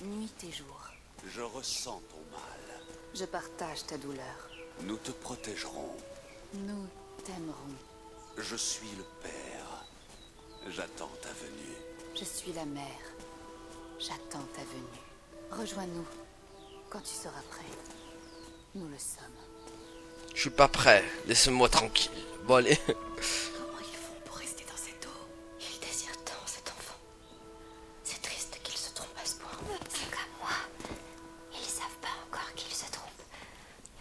nuit et jour. Je ressens ton mal. Je partage ta douleur. Nous te protégerons. Nous t'aimerons. Je suis le père. J'attends ta venue. Je suis la mère. J'attends ta venue. Rejoins-nous quand tu seras prêt. Nous le sommes. Je suis pas prêt. Laissez-moi tranquille. Bon, allez. Comment ils font pour rester dans cette eau? Il désire tant cet enfant. C'est triste qu'il se trompe à ce point. C'est comme moi. Ils savent pas encore qu'ils se trompent.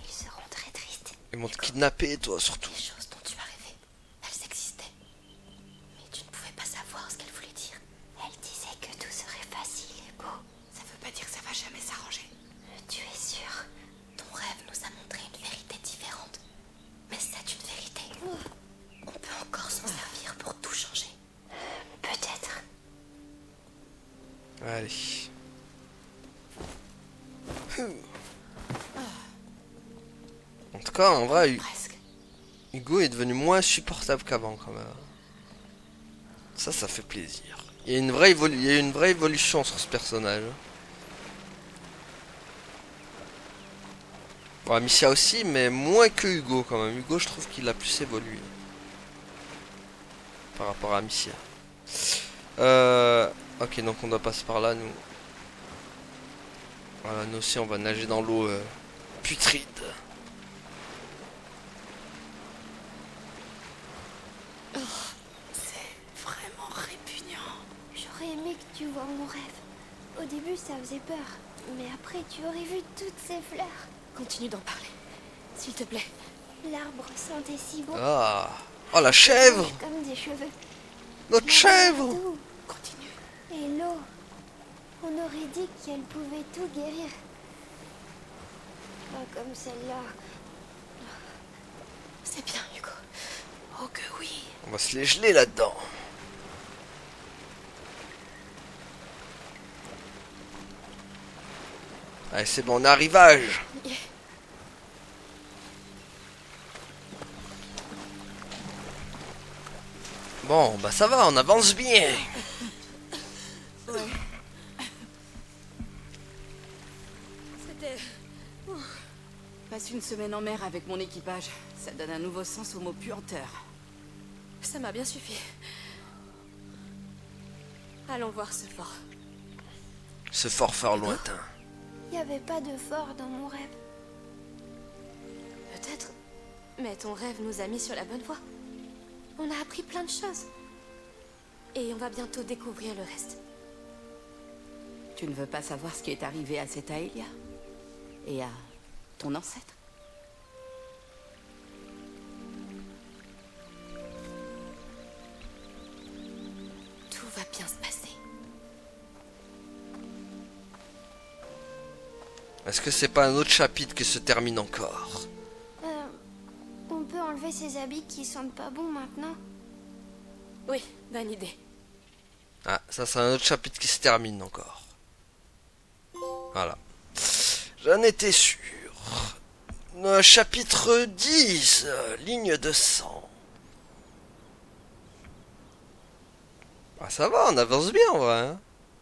Ils seront très tristes. Ils m'ont kidnappé, toi, surtout. Les choses dont tu as rêvé, elles existaient. Mais tu ne pouvais pas savoir ce qu'elles voulaient dire. Elle disait que tout serait facile et beau. Ça veut pas dire que ça va jamais s'arranger. Tu es sûr? Ton rêve nous a montré une vérité différente. Mais c'est une vérité. On peut encore s'en servir pour tout changer. Peut-être. Allez. En tout cas, en vrai, Presque. Hugo est devenu moins supportable qu'avant, quand même. Ça fait plaisir. Il y a une vraie, il y a une vraie évolution sur ce personnage. Bon, Amicia aussi, mais moins que Hugo, quand même. Hugo, je trouve qu'il a plus évolué. Par rapport à Amicia. Ok, donc on doit passer par là, nous. Voilà, nous aussi, on va nager dans l'eau putride. C'est vraiment répugnant. J'aurais aimé que tu vois mon rêve. Au début, ça faisait peur. Mais après, tu aurais vu toutes ces fleurs. Continue d'en parler. S'il te plaît. L'arbre sentait si bon. Ah. Oh, la chèvre! Comme des cheveux. Notre La chèvre! mer doux. Continue. Et l'eau. On aurait dit qu'elle pouvait tout guérir. Pas comme celle-là. C'est bien, Hugo. Oh que oui. On va se les geler là-dedans. Allez, c'est bon, on est à rivage. Bon, bah ça va, on avance bien. C'était... Passe une semaine en mer avec mon équipage. Ça donne un nouveau sens au mot puanteur. Ça m'a bien suffi. Allons voir ce fort. Ce fort lointain. Il n'y avait pas de fort dans mon rêve. Peut-être. Mais ton rêve nous a mis sur la bonne voie. On a appris plein de choses. Et on va bientôt découvrir le reste. Tu ne veux pas savoir ce qui est arrivé à cette Aelia? Et à ton ancêtre? Tout va bien se passer. Est-ce que c'est pas un autre chapitre qui se termine encore? On peut enlever ces habits qui sentent pas bon maintenant. Oui, bonne idée. Ah, ça c'est un autre chapitre qui se termine encore. Voilà. J'en étais sûr. Chapitre 10, ligne de sang. Ah, ça va, on avance bien en vrai. Hein.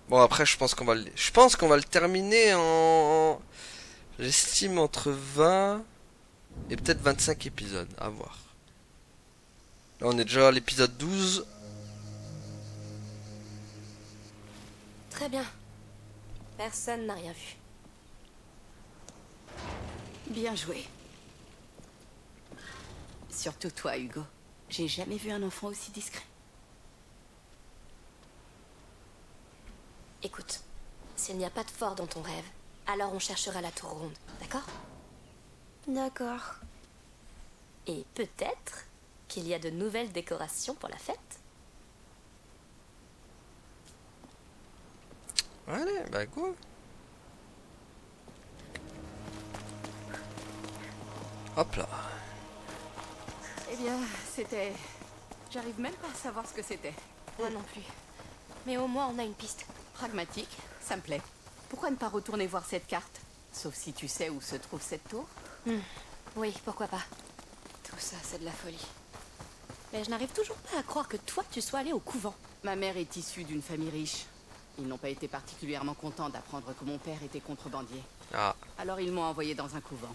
Bon après je pense qu'on va le terminer en j'estime entre 20 et peut-être 25 épisodes, à voir. Là on est déjà à l'épisode 12. Très bien. Personne n'a rien vu. Bien joué. Surtout toi, Hugo. J'ai jamais vu un enfant aussi discret. Écoute, s'il n'y a pas de fort dans ton rêve, alors on cherchera la tour ronde, d'accord? D'accord. Et peut-être qu'il y a de nouvelles décorations pour la fête. Allez, bah go. Hop là. Eh bien, c'était... J'arrive même pas à savoir ce que c'était. Moi non plus. Mais au moins on a une piste. Pragmatique, ça me plaît. Pourquoi ne pas retourner voir cette carte? Sauf si tu sais où se trouve cette tour. Oui, pourquoi pas. Tout ça, c'est de la folie. Mais je n'arrive toujours pas à croire que toi, tu sois allé au couvent. Ma mère est issue d'une famille riche. Ils n'ont pas été particulièrement contents d'apprendre que mon père était contrebandier. Ah. Alors ils m'ont envoyé dans un couvent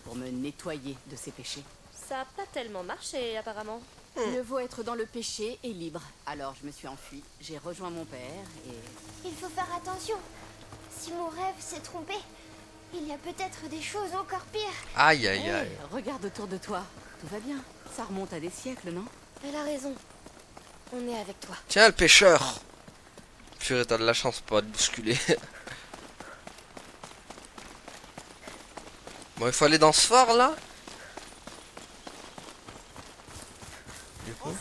pour me nettoyer de ses péchés. Ça a pas tellement marché, apparemment. Mieux vaut être dans le péché et libre. Alors je me suis enfuie, j'ai rejoint mon père et... Il faut faire attention. Si mon rêve s'est trompé, il y a peut-être des choses encore pires. Aïe aïe Hey, aïe. regarde autour de toi. Tout va bien. Ça remonte à des siècles, non? Elle a raison. On est avec toi. Tiens le pêcheur. Purée, t'as de la chance pour pas te bousculer. Bon, il faut aller dans ce phare là. Du coup.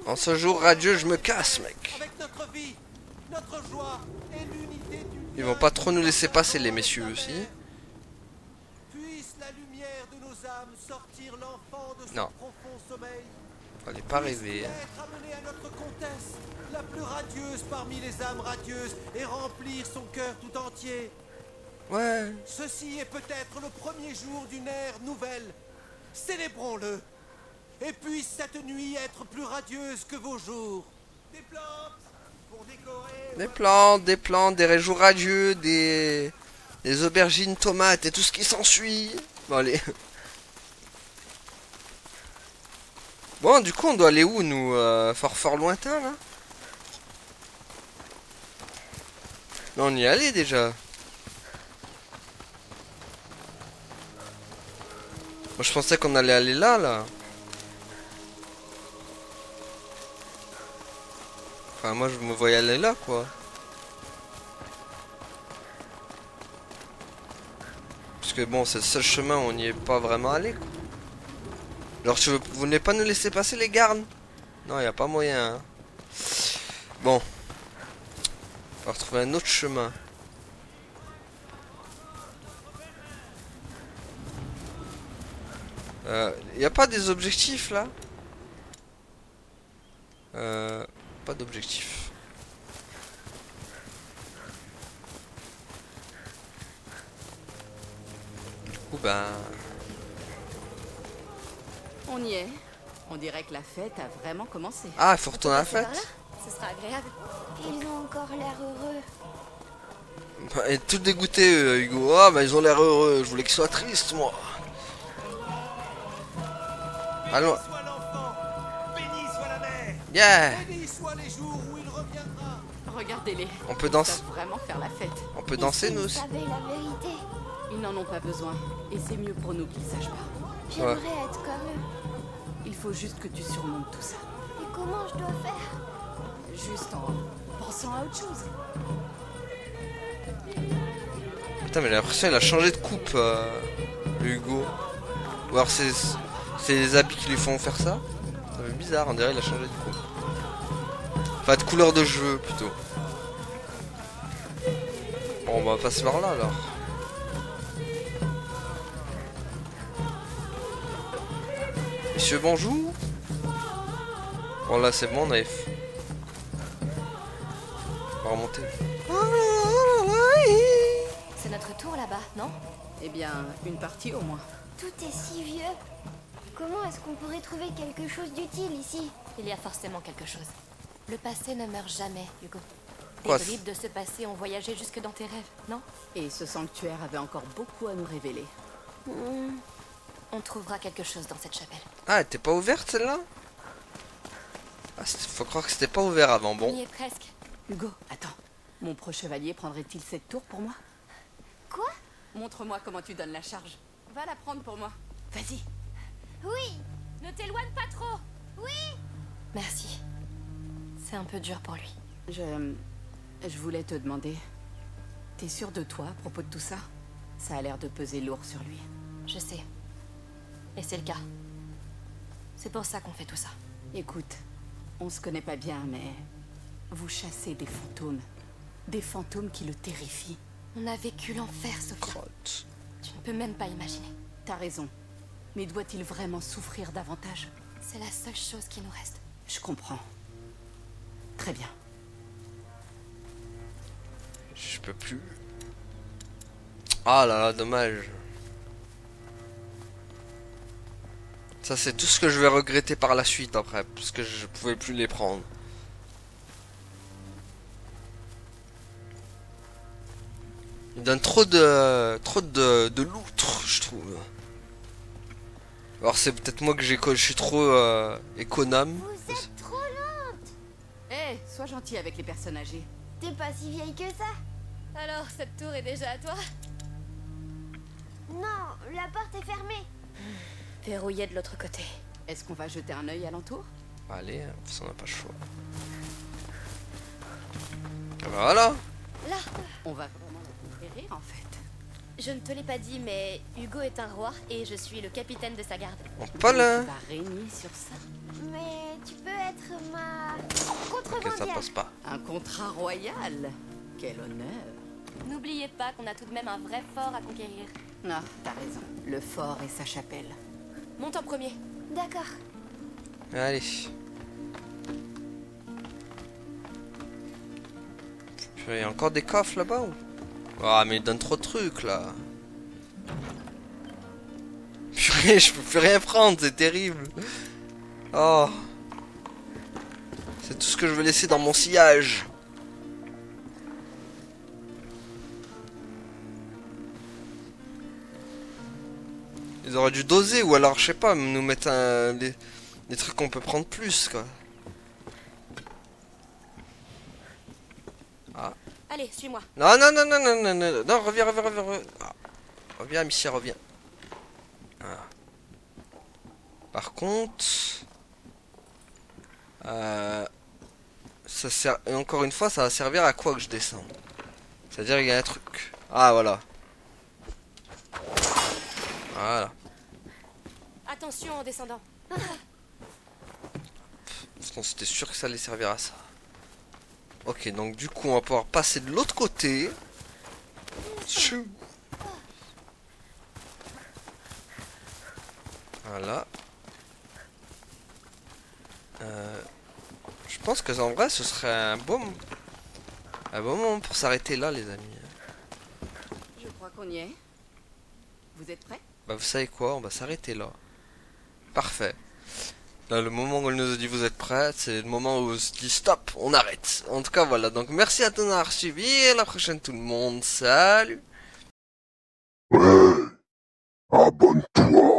En ce jour radieux, je me casse, mec. Avec notre vie, notre joie et l'unité du Ils vont pas trop nous laisser passer, les messieurs aussi. Puisse la lumière de nos âmes sortir l'enfant de son Non. profond sommeil. Fallait pas rêver. Hein. Être amené à notre comtesse, la plus radieuse parmi les âmes radieuses, et remplir son cœur tout entier. Ouais. Ceci est peut-être le premier jour d'une ère nouvelle. Célébrons-le. Et puisse cette nuit être plus radieuse que vos jours. Des plantes pour décorer. Des plantes, des réjouis radieux, des aubergines, tomates et tout ce qui s'ensuit. Bon, allez. Bon, du coup, on doit aller où, nous? Fort lointain, là? Non, on y est allé, déjà. Moi, je pensais qu'on allait aller là. Enfin, moi, je me voyais aller là, quoi. Parce que, bon, c'est le seul chemin où on n'y est pas vraiment allé, quoi. Genre, vous voulez pas nous laisser passer, les gardes? Non, y a pas moyen, hein. Bon. On va retrouver un autre chemin. Y a pas des objectifs, là? Pas d'objectif. Du coup, ben... On y est. On dirait que la fête a vraiment commencé. Ah, il faut retourner à la C'est par fête. là. Ce sera agréable. Ils ont encore l'air heureux. Et tout dégoûté, Hugo. Ah, bah ils ont l'air heureux. Je voulais qu'ils soient tristes, moi. Allons. Soit l'enfant, béni soit la mère. Yeah. Bénis soient les jours où il Regardez-les. On peut Ils danser. savent vraiment faire la fête. On peut danser nous Vous aussi. savez la vérité. Ils n'en ont pas besoin. Et c'est mieux pour nous qu'ils sachent pas. J'aimerais être comme eux. Il faut juste que tu surmontes tout ça. Et comment je dois faire? Juste en pensant à autre chose. Putain, mais j'ai l'impression qu'il a changé de coupe, le Hugo. Ou alors c'est les habits qui lui font faire ça. Ça fait bizarre, on dirait qu'il a changé de coupe. Enfin, de couleur de cheveux plutôt. Bon, on va passer par là alors. Monsieur, bonjour. Bon, là c'est bon, on avait fait. On va remonter. C'est notre tour là-bas, non? Eh bien, une partie au moins. Tout est si vieux. Comment est-ce qu'on pourrait trouver quelque chose d'utile ici? Il y a forcément quelque chose. Le passé ne meurt jamais, Hugo. Quoi, Des bribes de ce passé ont voyagé jusque dans tes rêves, non? Et ce sanctuaire avait encore beaucoup à nous révéler. On trouvera quelque chose dans cette chapelle. Ah, elle était pas ouverte celle-là? Ah, faut croire que c'était pas ouvert avant, On y bon. est presque. Hugo, attends. Mon pro-chevalier prendrait-il cette tour pour moi? Quoi? Montre-moi comment tu donnes la charge. Va la prendre pour moi. Vas-y. Oui. Ne t'éloigne pas trop. Oui. Merci. C'est un peu dur pour lui. Je voulais te demander. T'es sûr de toi à propos de tout ça? Ça a l'air de peser lourd sur lui. Je sais. Et c'est le cas. C'est pour ça qu'on fait tout ça. Écoute, on se connaît pas bien, mais vous chassez des fantômes. Des fantômes qui le terrifient. On a vécu l'enfer, Sophia. Crotte. Tu ne peux même pas imaginer. T'as raison. Mais doit-il vraiment souffrir davantage? C'est la seule chose qui nous reste. Je comprends. Très bien. Je peux plus. Ah là là, dommage. Ça c'est tout ce que je vais regretter par la suite après, parce que je pouvais plus les prendre. Il donne trop de loutre, je trouve. Alors c'est peut-être moi que je suis trop économe. Vous êtes trop lente. Hé, sois gentil avec les personnes âgées. T'es pas si vieille que ça. Alors, cette tour est déjà à toi? Non, la porte est fermée. Verrouillée de l'autre côté. Est-ce qu'on va jeter un œil alentour? Allez, on n'a pas le choix. Voilà. Là, On va vraiment la conquérir en fait. je ne te l'ai pas dit, mais Hugo est un roi et je suis le capitaine de sa garde. On peut pas là. Tu vas régner sur ça. Mais tu peux être ma Ok, ça contrebandière. passe pas. Un contrat royal. Quel honneur. N'oubliez pas qu'on a tout de même un vrai fort à conquérir. Non, t'as raison. Le fort et sa chapelle. Monte en premier. D'accord. Allez. Il y a encore des coffres là-bas ou... Ah mais il donne trop de trucs là. Purée, je peux plus rien prendre, c'est terrible. Oh. C'est tout ce que je veux laisser dans mon sillage. Ils auraient dû doser ou alors je sais pas, nous mettre des trucs qu'on peut prendre plus quoi. Ah. Allez, suis-moi. Non, non, non, non, non, non, non, non, reviens, reviens, reviens, reviens. Ah. Reviens, Amicia, reviens. Ah. Par contre... ça sert... Et encore une fois, ça va servir à quoi que je descends? C'est-à-dire qu'il y a un truc. Ah, voilà. Voilà. Attention en descendant. Pourtant, c'était sûr que ça allait servir à ça. Ok, donc du coup, on va pouvoir passer de l'autre côté. Chou. Voilà. Je pense que en vrai, ce serait un bon moment pour s'arrêter là, les amis. Je crois qu'on y est. Vous êtes prêts? Bah, vous savez quoi? On va s'arrêter là. Parfait. Là, le moment où elle nous a dit vous êtes prêts, c'est le moment où on se dit stop, on arrête. En tout cas, voilà. Donc, merci à tous d'avoir suivi. Et à la prochaine, tout le monde. Salut! Ouais, abonne-toi.